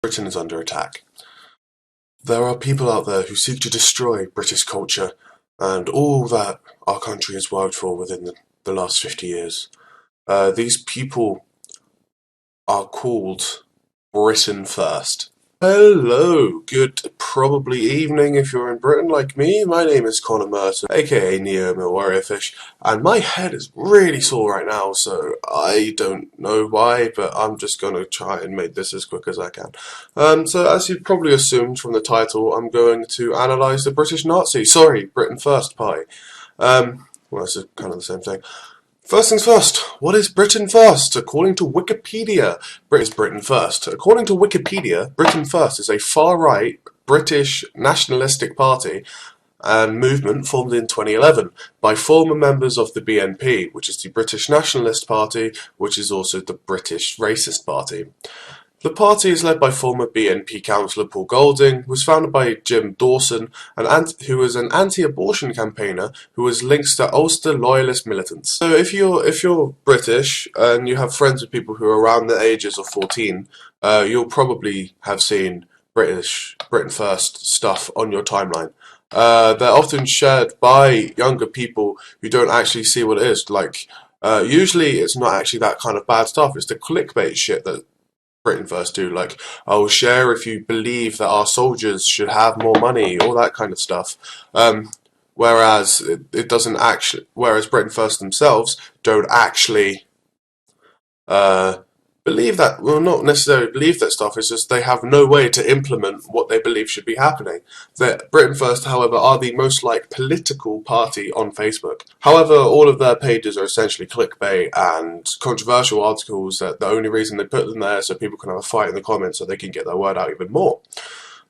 Britain is under attack. There are people out there who seek to destroy British culture and all that our country has worked for within the last 50 years. These people are called Britain First. Hello, good probably evening if you're in Britain like me. My name is Connor Mercer, aka Neoemowarriorfish, and my head is really sore right now, so I don't know why, but I'm just gonna try and make this as quick as I can. So as you probably assumed from the title, I'm going to analyse the Britain First Party. Well, it's kind of the same thing. First things first, what is Britain First? According to Wikipedia, Britain First. According to Wikipedia, Britain First is a far-right British nationalistic party and movement formed in 2011 by former members of the BNP, which is the British Nationalist Party, which is also the British Racist Party. The party is led by former BNP councillor Paul Golding, was founded by Jim Dawson, who was an anti-abortion campaigner who was linked to Ulster Loyalist militants. So if you're British and you have friends with people who are around the ages of 14, you'll probably have seen Britain First stuff on your timeline. They're often shared by younger people who don't actually see what it is. Usually it's not actually that kind of bad stuff. It's the clickbait shit that Britain First do, like, I'll share if you believe that our soldiers should have more money, all that kind of stuff. Whereas it doesn't actually, whereas Britain First themselves don't actually believe that, well, not necessarily believe that stuff, it's just they have no way to implement what they believe should be happening. Britain First, however, are the most political party on Facebook. However, all of their pages are essentially clickbait and controversial articles that the only reason they put them there is so people can have a fight in the comments so they can get their word out even more.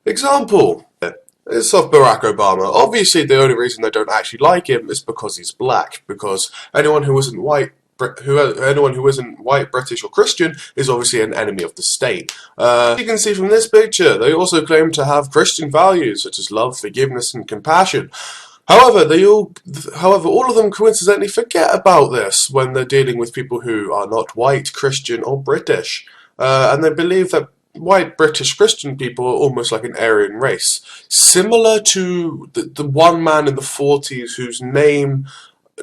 Example. It's of Barack Obama. Obviously, the only reason they don't actually like him is because he's black, because anyone who isn't white, British, or Christian is obviously an enemy of the state. As you can see from this picture, they also claim to have Christian values such as love, forgiveness, and compassion. However, all of them coincidentally forget about this when they're dealing with people who are not white, Christian, or British, and they believe that white British Christian people are almost like an Aryan race, similar to the one man in the 40s whose name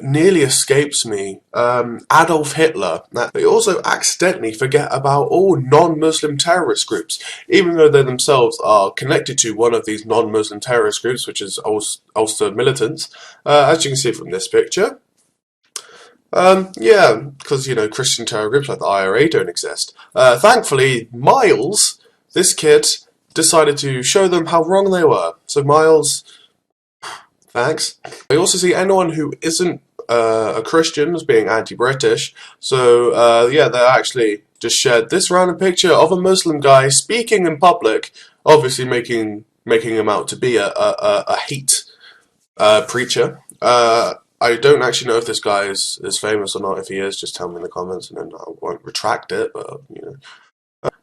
nearly escapes me, Adolf Hitler. They also accidentally forget about all non-Muslim terrorist groups, even though they themselves are connected to one of these non-Muslim terrorist groups, which is Ulster militants, as you can see from this picture. Yeah, because, Christian terror groups like the IRA don't exist. Thankfully, Miles, this kid, decided to show them how wrong they were. So Miles, thanks. I also see anyone who isn't a Christian as being anti-British, so yeah, they actually just shared this random picture of a Muslim guy speaking in public, obviously making him out to be a hate preacher. I don't actually know if this guy is famous or not. If he is, just tell me in the comments, and then I won't retract it. But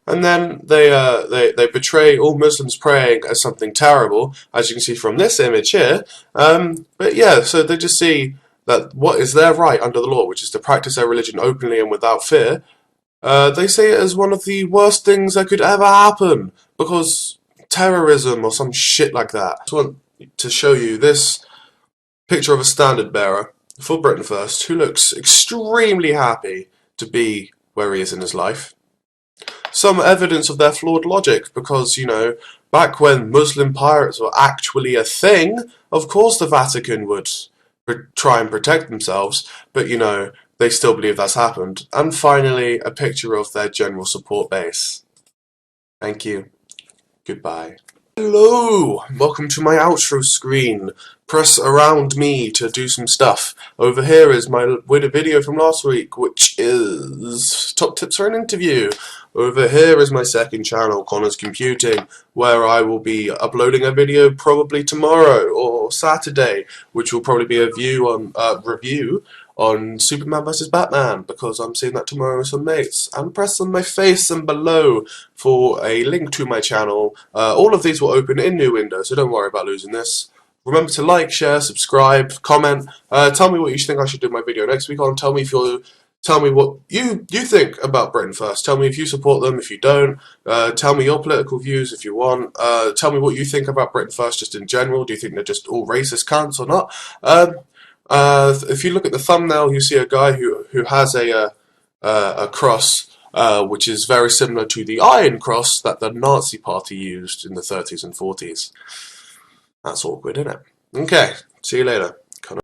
and then they portray all Muslims praying as something terrible, as you can see from this image here. But yeah, so they just see that what is their right under the law, which is to practice their religion openly and without fear. They say it as one of the worst things that could ever happen, because terrorism or some shit like that. I just want to show you this picture of a standard bearer for Britain First, who looks extremely happy to be where he is in his life. Some evidence of their flawed logic, because, back when Muslim pirates were actually a thing, of course the Vatican would try and protect themselves, but, they still believe that's happened. And finally, a picture of their general support base. Thank you. Goodbye. Hello! Welcome to my outro screen. Press around me to do some stuff. Over here is my video from last week, which is top tips for an interview. Over here is my second channel, Connor's Computing, where I will be uploading a video probably tomorrow or Saturday, which will probably be a review on Superman vs. Batman, because I'm seeing that tomorrow with some mates. And press on my face and below for a link to my channel. All of these will open in new windows, so don't worry about losing this. Remember to like, share, subscribe, comment. Tell me what you think I should do in my video next week on. Tell me if you're Tell me what you think about Britain First. Tell me if you support them, if you don't. Tell me your political views if you want. Tell me what you think about Britain First just in general. Do you think they're just all racist cunts or not? If you look at the thumbnail, you see a guy who has a cross, which is very similar to the Iron Cross that the Nazi Party used in the 30s and 40s. That's awkward, isn't it? Okay, see you later.